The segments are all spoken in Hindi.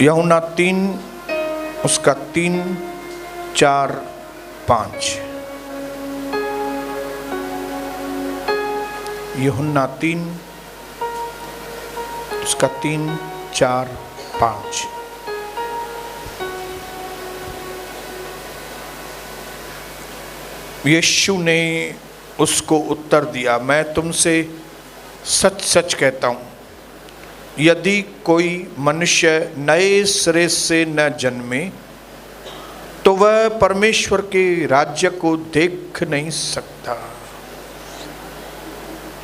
यूहन्ना 3 उसका 3, 4, 5। यूहन्ना 3 उसका 3, 4, 5। यीशु ने उसको उत्तर दिया, मैं तुमसे सच सच कहता हूँ, यदि कोई मनुष्य नए सिरे से न जन्मे तो वह परमेश्वर के राज्य को देख नहीं सकता।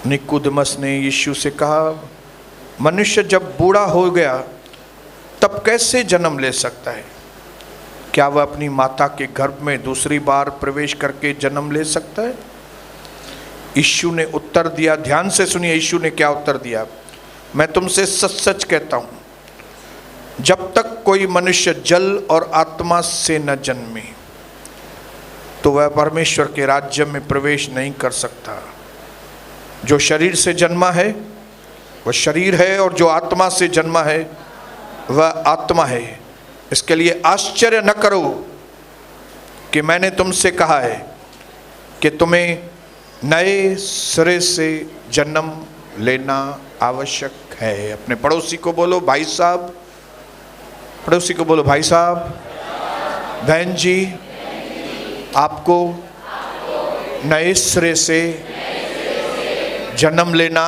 निकोदेमस ने यीशु से कहा, मनुष्य जब बूढ़ा हो गया तब कैसे जन्म ले सकता है? क्या वह अपनी माता के गर्भ में दूसरी बार प्रवेश करके जन्म ले सकता है? यीशु ने उत्तर दिया, ध्यान से सुनिए यीशु ने क्या उत्तर दिया, मैं तुमसे सच सच कहता हूँ, जब तक कोई मनुष्य जल और आत्मा से न जन्मे तो वह परमेश्वर के राज्य में प्रवेश नहीं कर सकता। जो शरीर से जन्मा है वह शरीर है और जो आत्मा से जन्मा है वह आत्मा है। इसके लिए आश्चर्य न करो कि मैंने तुमसे कहा है कि तुम्हें नए सिरे से जन्म लेना आवश्यक है। अपने पड़ोसी को बोलो भाई साहब, पड़ोसी को बोलो भाई साहब, बहन जी, आपको नए सिरे से जन्म लेना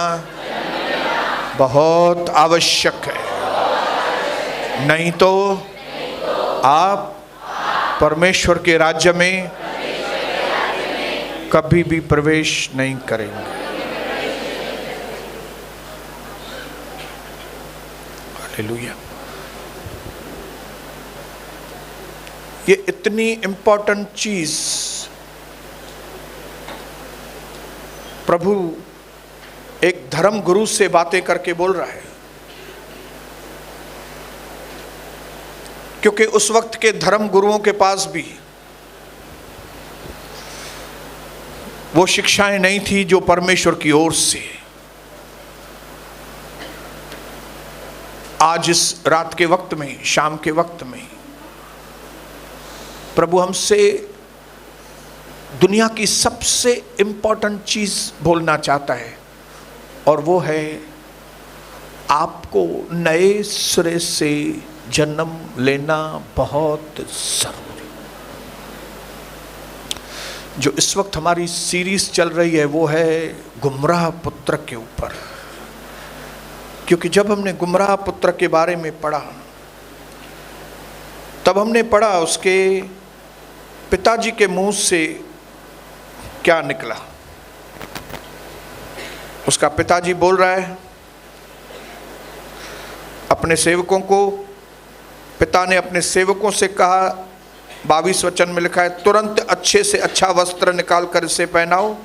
बहुत आवश्यक है, नहीं तो आप परमेश्वर के राज्य में कभी भी प्रवेश नहीं करेंगे। हालेलुया। ये इतनी इंपॉर्टेंट चीज प्रभु एक धर्म गुरु से बातें करके बोल रहा है, क्योंकि उस वक्त के धर्म गुरुओं के पास भी वो शिक्षाएं नहीं थी जो परमेश्वर की ओर से आज इस रात के वक्त में, शाम के वक्त में प्रभु हमसे दुनिया की सबसे इंपॉर्टेंट चीज बोलना चाहता है, और वो है आपको नए सिरे से जन्म लेना बहुत जरूरी। जो इस वक्त हमारी सीरीज चल रही है वो है गुमराह पुत्र के ऊपर, क्योंकि जब हमने गुमराह पुत्र के बारे में पढ़ा तब हमने पढ़ा उसके पिताजी के मुंह से क्या निकला। उसका पिताजी बोल रहा है अपने सेवकों को, पिता ने अपने सेवकों से कहा, 22 वचन में लिखा है, तुरंत अच्छे से अच्छा वस्त्र निकाल कर इसे पहनाओ,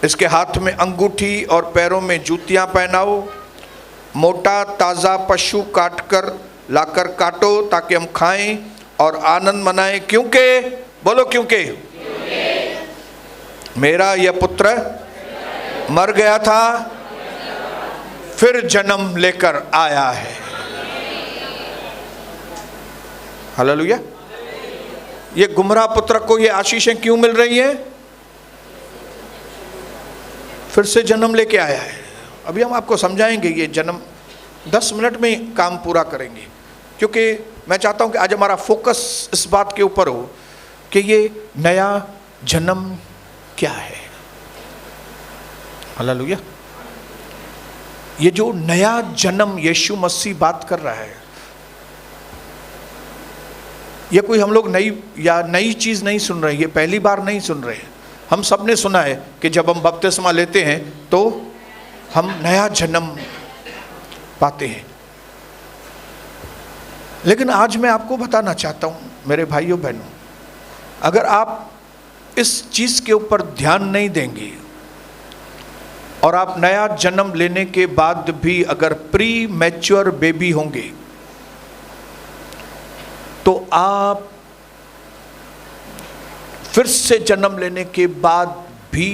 इसके हाथ में अंगूठी और पैरों में जूतियां पहनाओ, मोटा ताज़ा पशु काट कर लाकर काटो ताकि हम खाएं और आनंद मनाएं, क्योंकि बोलो क्योंकि मेरा यह पुत्र मर गया था फिर जन्म लेकर आया है। हालेलुया। ये गुमराह पुत्र को ये आशीषें क्यों मिल रही हैं? फिर से जन्म लेके आया है। अभी हम आपको समझाएंगे ये जन्म, 10 मिनट में काम पूरा करेंगे, क्योंकि मैं चाहता हूं कि आज हमारा फोकस इस बात के ऊपर हो कि ये नया जन्म क्या है। हालेलुया। ये जो नया जन्म यीशु मसीह बात कर रहा है, ये कोई हम लोग नई चीज नहीं सुन रहे, ये पहली बार नहीं सुन रहे। हम सब ने सुना है कि जब हम बपतिस्मा लेते हैं तो हम नया जन्म पाते हैं, लेकिन आज मैं आपको बताना चाहता हूं मेरे भाइयों बहनों, अगर आप इस चीज के ऊपर ध्यान नहीं देंगे और आप नया जन्म लेने के बाद भी अगर प्री मैच्योर बेबी होंगे तो आप फिर से जन्म लेने के बाद भी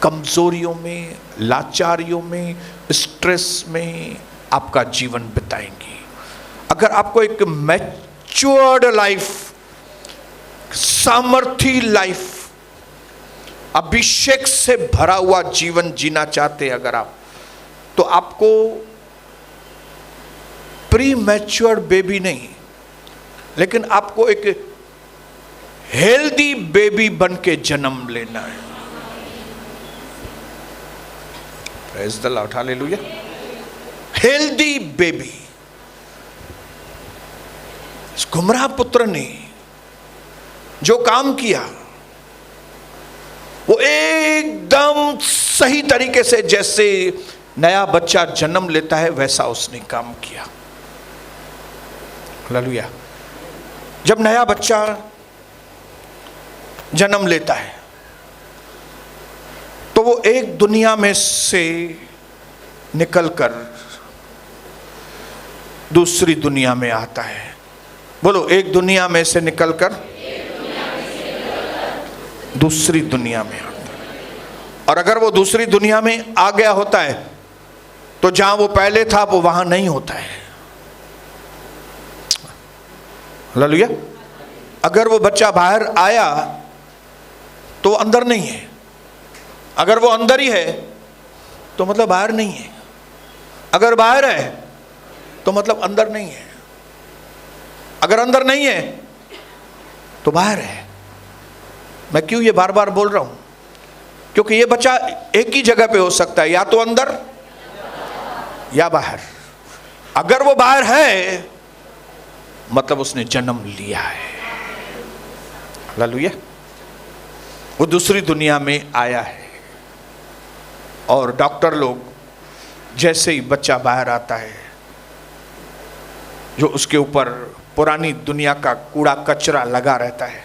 कमजोरियों में, लाचारियों में, स्ट्रेस में आपका जीवन बिताएंगे। अगर आपको एक मैच्योर्ड लाइफ, सामर्थी लाइफ, अभिषेक से भरा हुआ जीवन जीना चाहते हैं अगर आप, तो आपको प्री मैच्योर्ड बेबी नहीं, लेकिन आपको एक हेल्दी बेबी बन के जन्म लेना है। Praise the Lord, hallelujah. Healthy baby. इस गुमराह पुत्र ने जो काम किया वो एकदम सही तरीके से, जैसे नया बच्चा जन्म लेता है वैसा उसने काम किया। हालेलुया। जब नया बच्चा जन्म लेता है तो वो एक दुनिया में से निकलकर दूसरी दुनिया में आता है। बोलो, एक दुनिया में से निकलकर दूसरी दुनिया में आता है। और अगर वो दूसरी दुनिया में आ गया होता है तो जहां वो पहले था वो वहां नहीं होता है। हालेलुया। अगर वो बच्चा बाहर आया तो अंदर नहीं है, अगर वो अंदर ही है तो मतलब बाहर नहीं है, अगर बाहर है तो मतलब अंदर नहीं है, अगर अंदर नहीं है तो बाहर है। मैं क्यों ये बार बार बोल रहा हूं? क्योंकि ये बच्चा एक ही जगह पे हो सकता है, या तो अंदर या बाहर। अगर वो बाहर है मतलब उसने जन्म लिया है। हालेलुया। वो दूसरी दुनिया में आया है। और डॉक्टर लोग जैसे ही बच्चा बाहर आता है, जो उसके ऊपर पुरानी दुनिया का कूड़ा कचरा लगा रहता है,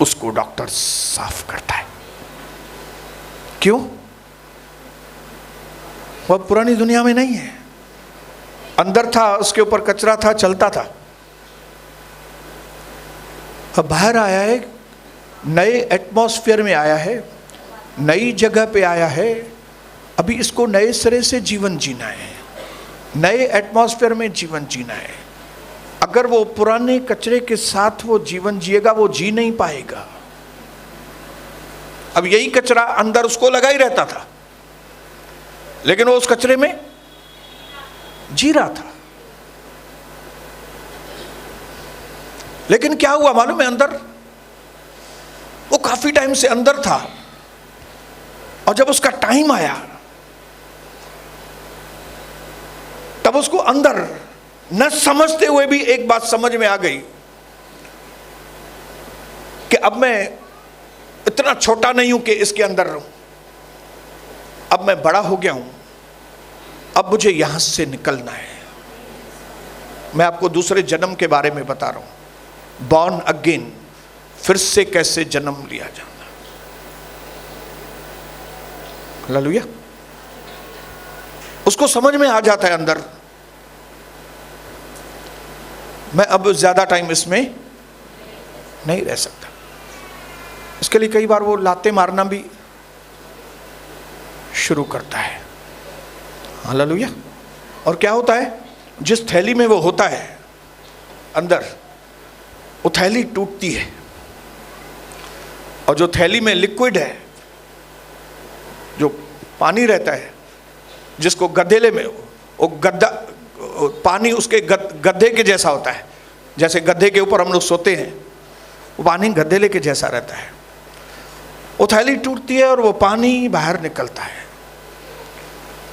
उसको डॉक्टर साफ करता है। क्यों? वह पुरानी दुनिया में नहीं है, अंदर था, उसके ऊपर कचरा था, चलता था। अब बाहर आया है, नए एटमॉस्फेयर में आया है, नई जगह पे आया है। अभी इसको नए सिरे से जीवन जीना है, नए एटमॉस्फेयर में जीवन जीना है। अगर वो पुराने कचरे के साथ वो जीवन जिएगा, वो जी नहीं पाएगा। अब यही कचरा अंदर उसको लगा ही रहता था, लेकिन वो उस कचरे में जी रहा था। लेकिन क्या हुआ मालूम है? अंदर वो काफी टाइम से अंदर था, और जब उसका टाइम आया तब उसको अंदर न समझते हुए भी एक बात समझ में आ गई कि अब मैं इतना छोटा नहीं हूं कि इसके अंदर रहूं, अब मैं बड़ा हो गया हूं, अब मुझे यहां से निकलना है। मैं आपको दूसरे जन्म के बारे में बता रहा हूं, बॉर्न अगेन, फिर से कैसे जन्म लिया जाना। हालेलुया। उसको समझ में आ जाता है अंदर, मैं अब ज्यादा टाइम इसमें नहीं रह सकता। इसके लिए कई बार वो लाते मारना भी शुरू करता है। हालेलुया। और क्या होता है, जिस थैली में वो होता है अंदर, वो थैली टूटती है, और जो थैली में लिक्विड है, जो पानी रहता है, जिसको गधेले में वो गद्दा पानी उसके गद्दे के जैसा होता है, जैसे गद्दे के ऊपर हम लोग सोते हैं, वो पानी गधेले के जैसा रहता है। वो थैली टूटती है और वो पानी बाहर निकलता है,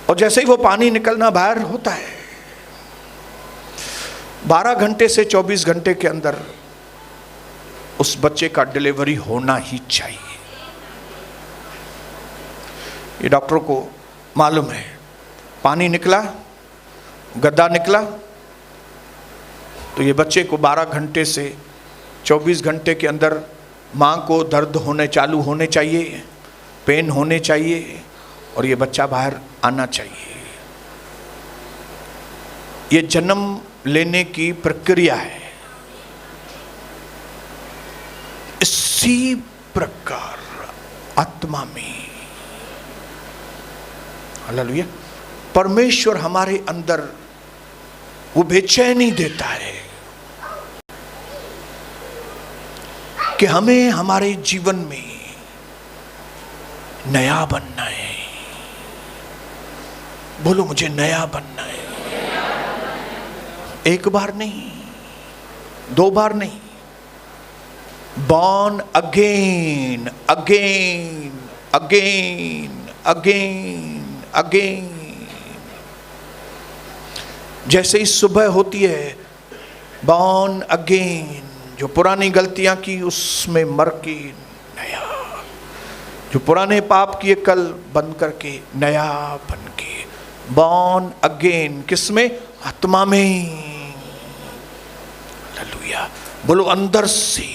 और जैसे ही वो पानी निकलना बाहर होता है, 12 घंटे से 24 घंटे के अंदर उस बच्चे का डिलीवरी होना ही चाहिए। ये डॉक्टर को मालूम है। पानी निकला, गद्दा निकला, तो ये बच्चे को 12 घंटे से 24 घंटे के अंदर माँ को दर्द होने चालू होने चाहिए, पेन होने चाहिए, और ये बच्चा बाहर आना चाहिए। ये जन्म लेने की प्रक्रिया है। इसी प्रकार आत्मा में, हालेलुया, परमेश्वर हमारे अंदर वो बेचैनी देता है कि हमें हमारे जीवन में नया बनना है। बोलो, मुझे नया बनना है। एक बार नहीं, दो बार नहीं, born again, again, again, again, again। जैसे ही सुबह होती है, born again, जो पुरानी गलतियां की उसमें मर के नया, जो पुराने पाप किए कल बंद करके नया बन के, born again। किसमें? आत्मा में। हालेलुया। बोलो, अंदर से।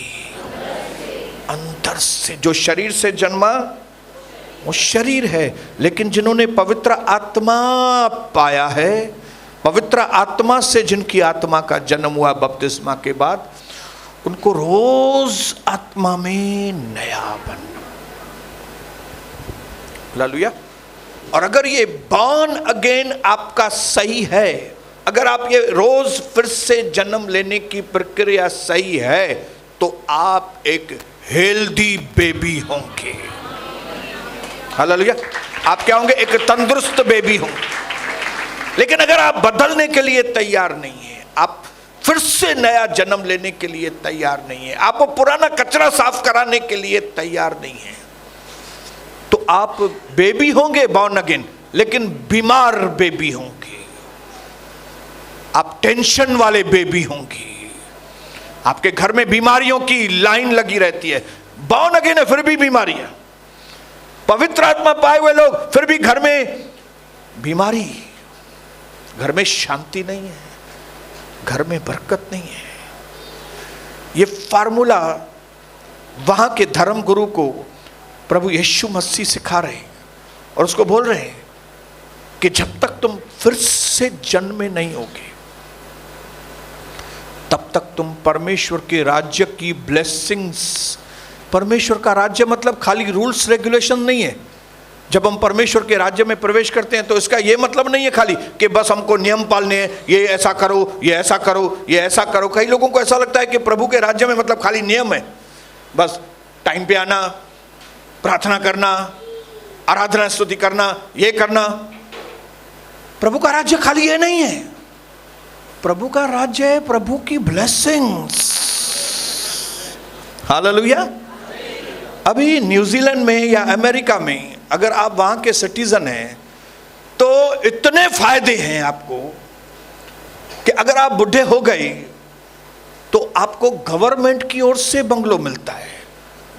अंदर से। जो शरीर से जन्मा वो शरीर है, लेकिन जिन्होंने पवित्र आत्मा पाया है, पवित्र आत्मा से जिनकी आत्मा का जन्म हुआ बपतिस्मा के बाद, उनको रोज आत्मा में नया बनना। हालेलुया। और अगर ये बॉर्न अगेन आपका सही है, अगर आप ये रोज फिर से जन्म लेने की प्रक्रिया सही है, तो आप एक हेल्दी बेबी होंगे। हालेलुया। आप क्या होंगे? एक तंदुरुस्त बेबी होंगे। लेकिन अगर आप बदलने के लिए तैयार नहीं है, आप फिर से नया जन्म लेने के लिए तैयार नहीं है, आप वो पुराना कचरा साफ कराने के लिए तैयार नहीं है, तो आप बेबी होंगे बॉर्न अगेन, लेकिन बीमार बेबी होंगे। आप टेंशन वाले बेबी होंगे। आपके घर में बीमारियों की लाइन लगी रहती है। बॉर्न अगेन है फिर भी बीमारियां। पवित्र आत्मा पाए हुए लोग फिर भी घर में बीमारी, घर में शांति नहीं है, घर में बरकत नहीं है। ये फार्मूला वहां के धर्म गुरु को प्रभु यीशु मसीह सिखा रहे हैं और उसको बोल रहे हैं कि जब तक तुम फिर से जन्मे नहीं होगे, तब तक तुम परमेश्वर के राज्य की ब्लेसिंग्स, परमेश्वर का राज्य मतलब खाली रूल्स रेगुलेशन नहीं है। जब हम परमेश्वर के राज्य में प्रवेश करते हैं तो इसका यह मतलब नहीं है खाली कि बस हमको नियम पालने हैं, ये ऐसा करो, ये ऐसा करो, ये ऐसा करो। कई लोगों को ऐसा लगता है कि प्रभु के राज्य में मतलब खाली नियम है, बस टाइम पे आना, प्रार्थना करना, आराधना स्तुति करना, ये करना। प्रभु का राज्य खाली ये नहीं है। प्रभु का राज्य है प्रभु की ब्लेसिंग्स। हालेलुया। अभी न्यूजीलैंड में या अमेरिका में अगर आप वहां के सिटीजन हैं तो इतने फायदे हैं आपको कि अगर आप बुढ़े हो गए तो आपको गवर्नमेंट की ओर से बंगलो मिलता है,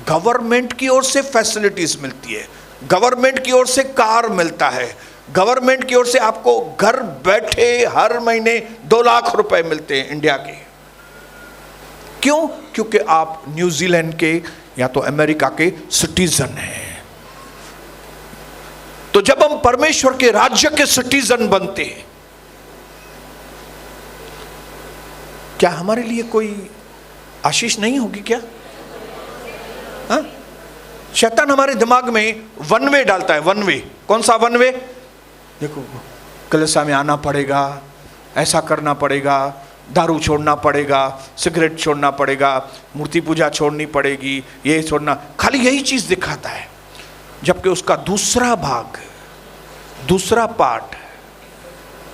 गवर्नमेंट की ओर से फैसिलिटीज मिलती है, गवर्नमेंट की ओर से कार मिलता है, गवर्नमेंट की ओर से आपको घर बैठे हर महीने 2 लाख रुपए मिलते हैं इंडिया के। क्यों? क्योंकि आप न्यूजीलैंड के या तो अमेरिका के सिटीजन हैं। तो जब हम परमेश्वर के राज्य के सिटीजन बनते हैं, क्या हमारे लिए कोई आशीष नहीं होगी क्या? हाँ? शैतान हमारे दिमाग में वन वे डालता है। वन वे, कौन सा वन वे? देखो, कलीसिया में आना पड़ेगा, ऐसा करना पड़ेगा, दारू छोड़ना पड़ेगा, सिगरेट छोड़ना पड़ेगा, मूर्ति पूजा छोड़नी पड़ेगी, ये छोड़ना, खाली यही चीज दिखाता है। जबकि उसका दूसरा भाग, दूसरा पार्ट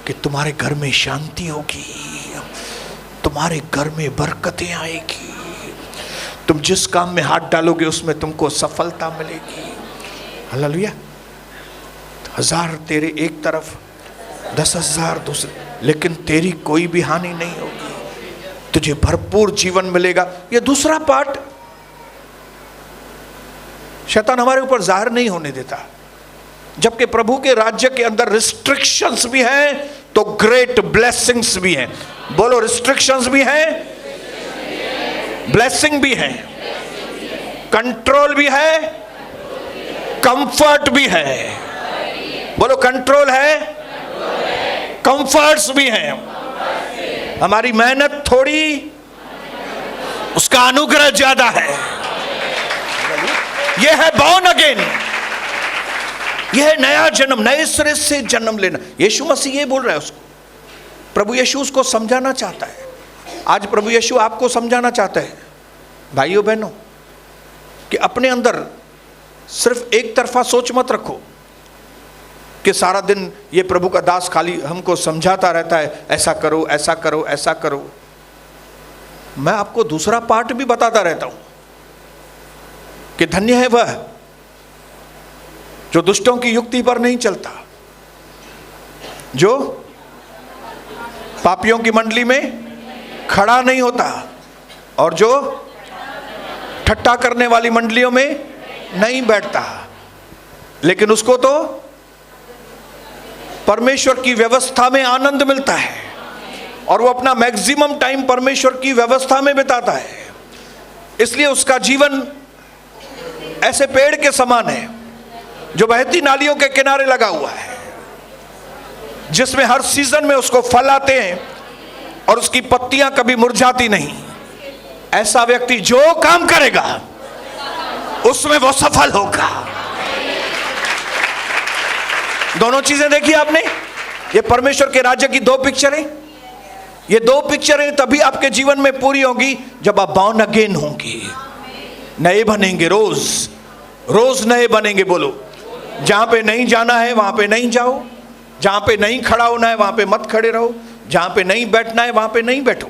कि तुम्हारे घर में शांति होगी, तुम्हारे घर में बरकतें आएगी, तुम जिस काम में हाथ डालोगे उसमें तुमको सफलता मिलेगी। हालेलुया। 1000 तेरे एक तरफ, 10,000 दूसरे, लेकिन तेरी कोई भी हानि नहीं होगी, तुझे भरपूर जीवन मिलेगा। ये दूसरा पार्ट शैतान हमारे ऊपर जाहिर नहीं होने देता। जबकि प्रभु के राज्य के अंदर रिस्ट्रिक्शंस भी हैं तो ग्रेट ब्लेसिंग्स भी हैं। बोलो, रिस्ट्रिक्शंस भी हैं, ब्लेसिंग भी है, कंट्रोल भी है, कंफर्ट भी है। बोलो, कंट्रोल है, कंफर्ट्स भी हैं। हमारी मेहनत थोड़ी, उसका अनुग्रह ज्यादा है। यह है बॉर्न अगेन, यह है नया जन्म, नए सिरे से जन्म लेना। यीशु मसीह ये बोल रहा है उसको, प्रभु यीशु उसको समझाना चाहता है। आज प्रभु यीशु आपको समझाना चाहता है भाइयों बहनों कि अपने अंदर सिर्फ एक तरफा सोच मत रखो कि सारा दिन ये प्रभु का दास खाली हमको समझाता रहता है, ऐसा करो ऐसा करो ऐसा करो। मैं आपको दूसरा पार्ट भी बताता रहता हूं कि धन्य है वह जो दुष्टों की युक्ति पर नहीं चलता, जो पापियों की मंडली में खड़ा नहीं होता, और जो ठट्टा करने वाली मंडलियों में नहीं बैठता, लेकिन उसको तो परमेश्वर की व्यवस्था में आनंद मिलता है और वो अपना मैक्सिमम टाइम परमेश्वर की व्यवस्था में बिताता है। इसलिए उसका जीवन ऐसे पेड़ के समान है जो बहती नालियों के किनारे लगा हुआ है, जिसमें हर सीजन में उसको फल आते हैं और उसकी पत्तियां कभी मुरझाती नहीं। ऐसा व्यक्ति जो काम करेगा उसमें वो सफल होगा। दोनों चीजें देखी आपने, ये परमेश्वर के राज्य की दो पिक्चरें। ये दो पिक्चरें तभी आपके जीवन में पूरी होंगी जब आप बॉर्न अगेन होंगे, नए बनेंगे, रोज रोज नए बनेंगे। बोलो, जहां पे नहीं जाना है वहां पे नहीं जाओ, जहां पे नहीं खड़ा होना है वहां पे मत खड़े रहो, जहां पे नहीं बैठना है वहां पे नहीं बैठो,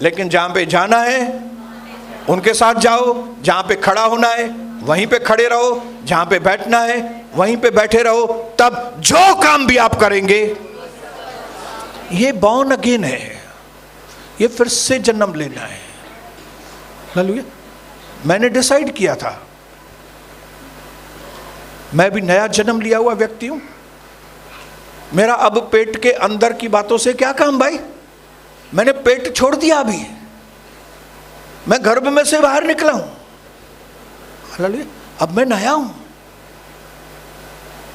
लेकिन जहां पे जाना है उनके साथ जाओ, जहां पे खड़ा होना है वहीं पे खड़े रहो, जहां पे बैठना है वहीं पे बैठे रहो। तब जो काम भी आप करेंगे, ये बॉर्न अगेन है, ये फिर से जन्म लेना है। हालेलुया। मैंने डिसाइड किया था, मैं भी नया जन्म लिया हुआ व्यक्ति हूं। मेरा अब पेट के अंदर की बातों से क्या काम भाई, मैंने पेट छोड़ दिया, अभी मैं गर्भ में से बाहर निकला हूं। हालेलुया। अब मैं नया हूं।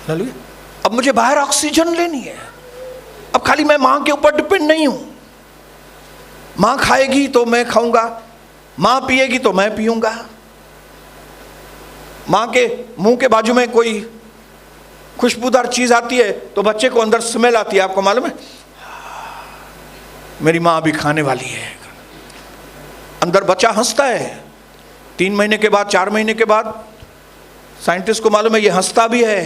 हालेलुया। अब मुझे बाहर ऑक्सीजन लेनी है। अब खाली मैं मां के ऊपर डिपेंड नहीं हूं। मां खाएगी तो मैं खाऊंगा, मां पिएगी तो मैं पीऊंगा। मां के मुंह के बाजू में कोई खुशबूदार चीज आती है तो बच्चे को अंदर स्मेल आती है, आपको मालूम है, मेरी मां अभी खाने वाली है। अंदर बच्चा हंसता है, 3 महीने के बाद 4 महीने के बाद साइंटिस्ट को मालूम है ये हंसता भी है,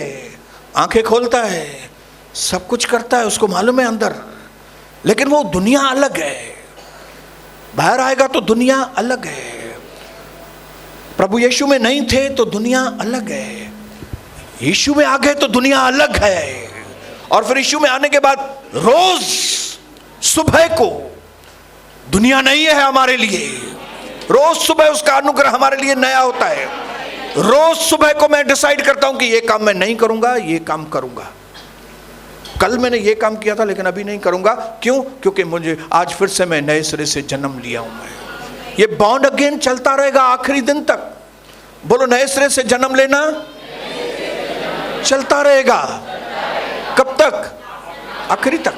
आंखें खोलता है, सब कुछ करता है, उसको मालूम है अंदर। लेकिन वो दुनिया अलग है, बाहर आएगा तो दुनिया अलग है। प्रभु यीशु में नहीं थे तो दुनिया अलग है, यीशु में आ गए तो दुनिया अलग है। और फिर यीशु में आने के बाद रोज सुबह को दुनिया नई है हमारे लिए। रोज सुबह उसका अनुग्रह हमारे लिए नया होता है। रोज सुबह को मैं डिसाइड करता हूं कि ये काम मैं नहीं करूंगा, ये काम करूंगा। कल मैंने ये काम किया था लेकिन अभी नहीं करूंगा। क्यों? क्योंकि मुझे आज फिर से मैं नए सिरे से जन्म लिया हूं। मैं ये बॉन्ड अगेन चलता रहेगा आखिरी दिन तक। बोलो, नए सिरे से जन्म लेना चलता रहेगा। कब तक? आखिरी तक।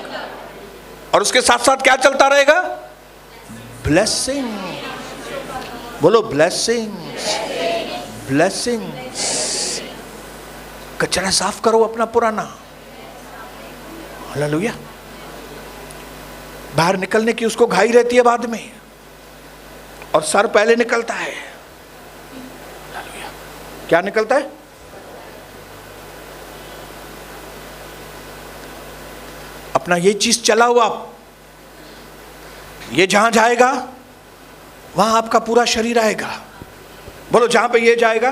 और उसके साथ साथ क्या चलता रहेगा? ब्लेसिंग। बोलो, ब्लेसिंग्स, ब्लेसिंग्स। कचरा साफ करो अपना पुराना। हालेलुया। बाहर निकलने की उसको घाई रहती है बाद में, और सर पहले निकलता है। हालेलुया। क्या निकलता है? अपना ये चीज चला हुआ, ये जहां जाएगा वहां आपका पूरा शरीर आएगा। बोलो, जहां पे ये जाएगा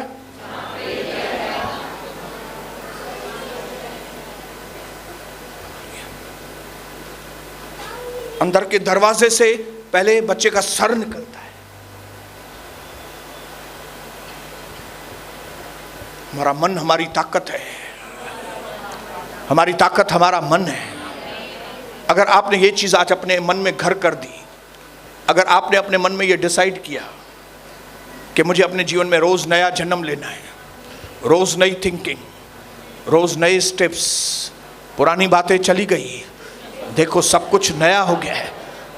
अंदर के दरवाजे से पहले बच्चे का सर निकलता है। हमारा मन हमारी ताकत है, हमारी ताकत हमारा मन है। अगर आपने ये चीज आज अपने मन में घर कर दी, अगर आपने अपने मन में ये डिसाइड किया कि मुझे अपने जीवन में रोज नया जन्म लेना है, रोज नई थिंकिंग, रोज नए स्टेप्स, पुरानी बातें चली गई, देखो सब कुछ नया हो गया है।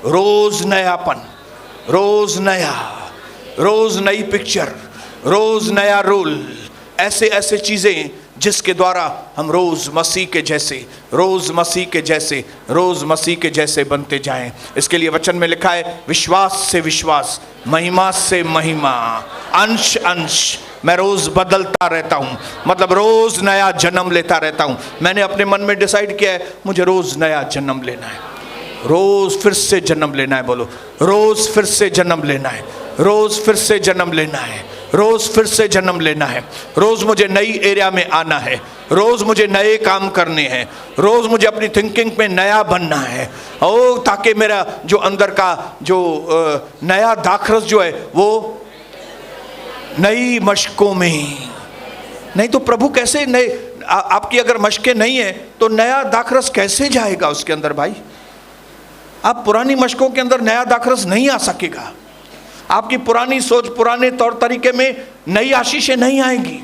रोज नयापन, रोज नया, रोज नई पिक्चर, रोज नया रूल, ऐसे ऐसे चीजें जिसके द्वारा हम रोज मसीह के जैसे, रोज मसीह के जैसे, रोज मसीह के जैसे बनते जाएं। इसके लिए वचन में लिखा है, विश्वास से विश्वास, महिमा से महिमा, अंश अंश, मैं रोज बदलता रहता हूं, मतलब रोज नया जन्म लेता रहता हूं। मैंने अपने मन में डिसाइड किया है, मुझे रोज नया जन्म लेना है, रोज फिर से जन्म लेना है। बोलो, रोज फिर से जन्म लेना है, रोज फिर से जन्म लेना है, रोज फिर से जन्म लेना है। रोज मुझे नई एरिया में आना है, रोज मुझे नए काम करने हैं, रोज मुझे अपनी थिंकिंग में नया बनना है, ओ ताकि मेरा जो अंदर का जो नया दाखरस जो है वो नई मशकों में। नहीं तो प्रभु कैसे नए, आपकी अगर मशकें नहीं है तो नया दाखरस कैसे जाएगा उसके अंदर भाई? आप पुरानी मशकों के अंदर नया दाखरस नहीं आ सकेगा। आपकी पुरानी सोच, पुराने तौर तरीके में नई आशीषें नहीं आएंगी।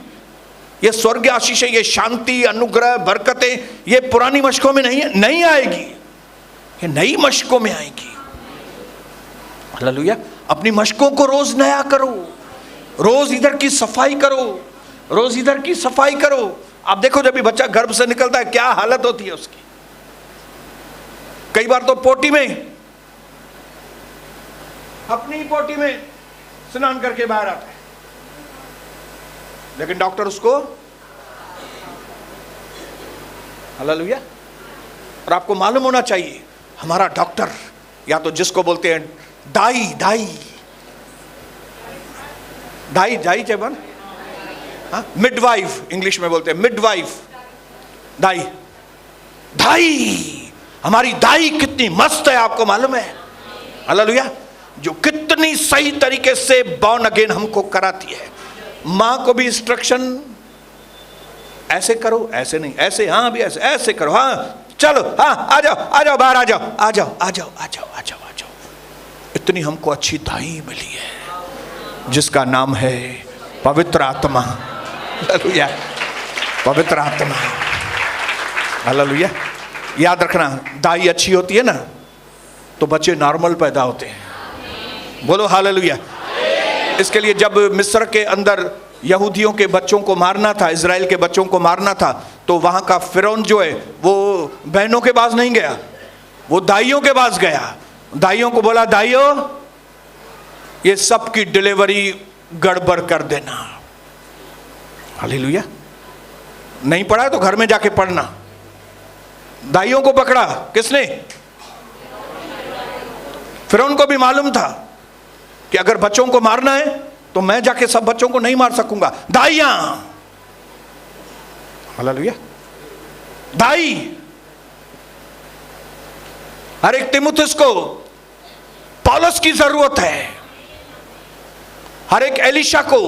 ये स्वर्ग आशीषें, ये शांति, अनुग्रह, बरकतें, ये पुरानी मशकों में नहीं आएगी, ये नई मशकों में आएगी। हालेलुया। अपनी मशकों को रोज नया करो, रोज इधर की सफाई करो, रोज इधर की सफाई करो। आप देखो जब भी बच्चा गर्भ से निकलता है क्या हालत होती है उसकी। कई बार तो पोटी में, अपनी पोटी में स्नान करके बाहर आता है, लेकिन डॉक्टर उसको, हालेलुया। और आपको मालूम होना चाहिए हमारा डॉक्टर, या तो जिसको बोलते हैं दाई, दाई दाई दाई चेबन, मिडवाइफ इंग्लिश में बोलते हैं, मिडवाइफ, दाई, दाई, हमारी दाई कितनी मस्त है आपको मालूम है? हालेलुया। जो कितनी सही तरीके से बॉर्न अगेन हमको कराती है। मां को भी इंस्ट्रक्शन ऐसे करो, ऐसे नहीं, ऐसे, हाँ अभी ऐसे, ऐसे करो, हाँ चलो, हाँ आ जाओ, आ जाओ, बाहर आ जाओ, आ जाओ, आ जाओ, आ जाओ, आ जाओ, आ जाओ। इतनी हमको अच्छी दाई मिली है जिसका नाम है पवित्र आत्मा। हालेलुया, पवित्र आत्मा। हालेलुया। याद रखना, दाई अच्छी होती है ना तो बच्चे नॉर्मल पैदा होते हैं। बोलो हालेलुया। इसके लिए जब मिस्र के अंदर यहूदियों के बच्चों को मारना था, इजराइल के बच्चों को मारना था, तो वहां का फिरौन जो है वो बहनों के पास नहीं गया, वो दाइयों के पास गया। दाइयों को बोला, दाइयों ये सब की डिलीवरी गड़बड़ कर देना। हालेलुया। नहीं पढ़ा है तो घर में जाके पढ़ना। दाइयों को पकड़ा किसने? फिरौन को भी मालूम था कि अगर बच्चों को मारना है तो मैं जाके सब बच्चों को नहीं मार सकूंगा, दाइयां। हालेलुया। दाई, हर एक तीमुथियुस को पौलुस की जरूरत है, हर एक एलीशा को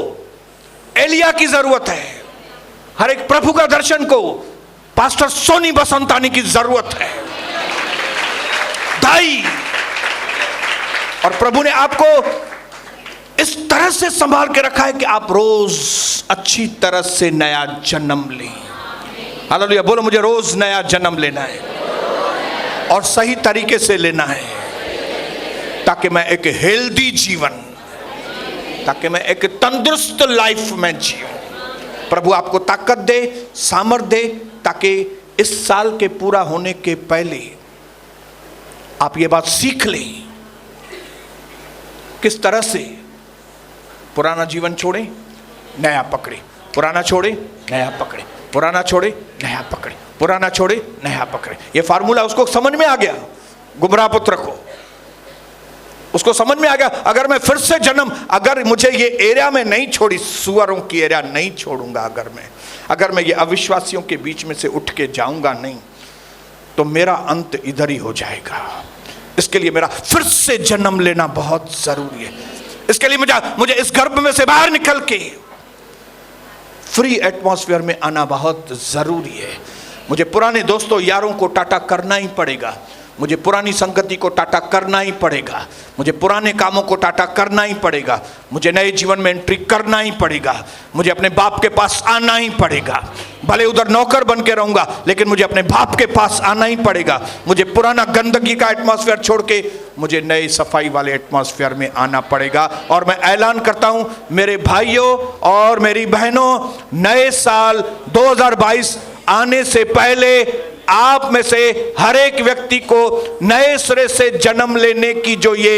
एलिया की जरूरत है, हर एक प्रभु का दर्शन को पास्टर सोनी बसंतानी की जरूरत है। दाई। और प्रभु ने आपको इस तरह से संभाल के रखा है कि आप रोज अच्छी तरह से नया जन्म लें। हालेलुया। बोलो, मुझे रोज नया जन्म लेना है और सही तरीके से लेना है, ताकि मैं एक हेल्दी जीवन, ताकि मैं एक तंदुरुस्त लाइफ में जीऊं। प्रभु आपको ताकत दे, सामर्थ दे, ताकि इस साल के पूरा होने के पहले आप ये बात सीख लें किस तरह से पुराना जीवन छोड़े, नया पकड़े, पुराना छोड़े, नया पकड़े, पुराना छोड़े, नया पकड़े, पुराना छोड़े, नया पकड़े। ये फार्मूला उसको समझ में आ गया, गुमराह पुत्र को उसको समझ में आ गया। अगर मैं फिर से जन्म, अगर मुझे ये एरिया में नहीं छोड़ी, सुअरों की एरिया नहीं छोड़ूंगा, अगर मैं ये अविश्वासियों के बीच में से उठ के जाऊंगा नहीं, तो मेरा अंत इधर ही हो जाएगा। इसके लिए मेरा फिर से जन्म लेना बहुत जरूरी है। इसके लिए मुझे इस गर्भ में से बाहर निकल के फ्री एटमॉस्फेयर में आना बहुत जरूरी है। मुझे पुराने दोस्तों यारों को टाटा करना ही पड़ेगा, मुझे पुरानी संगति को टाटा करना ही पड़ेगा, मुझे पुराने कामों को टाटा करना ही पड़ेगा, मुझे नए जीवन में एंट्री करना ही पड़ेगा, मुझे अपने बाप के पास आना ही पड़ेगा। भले उधर नौकर बन के रहूंगा, लेकिन मुझे अपने बाप के पास आना ही पड़ेगा। मुझे पुराना गंदगी का एटमॉस्फेयर छोड़ के मुझे नए सफाई वाले एटमॉस्फेयर में आना पड़ेगा। और मैं ऐलान करता हूं मेरे भाइयों और मेरी बहनों, नए साल 2022 आने से पहले आप में से हर एक व्यक्ति को नए सिरे से जन्म लेने की जो ये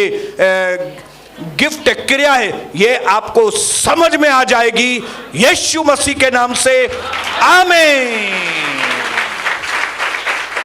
गिफ्ट क्रिया है, ये आपको समझ में आ जाएगी। यीशु मसीह के नाम से आमीन।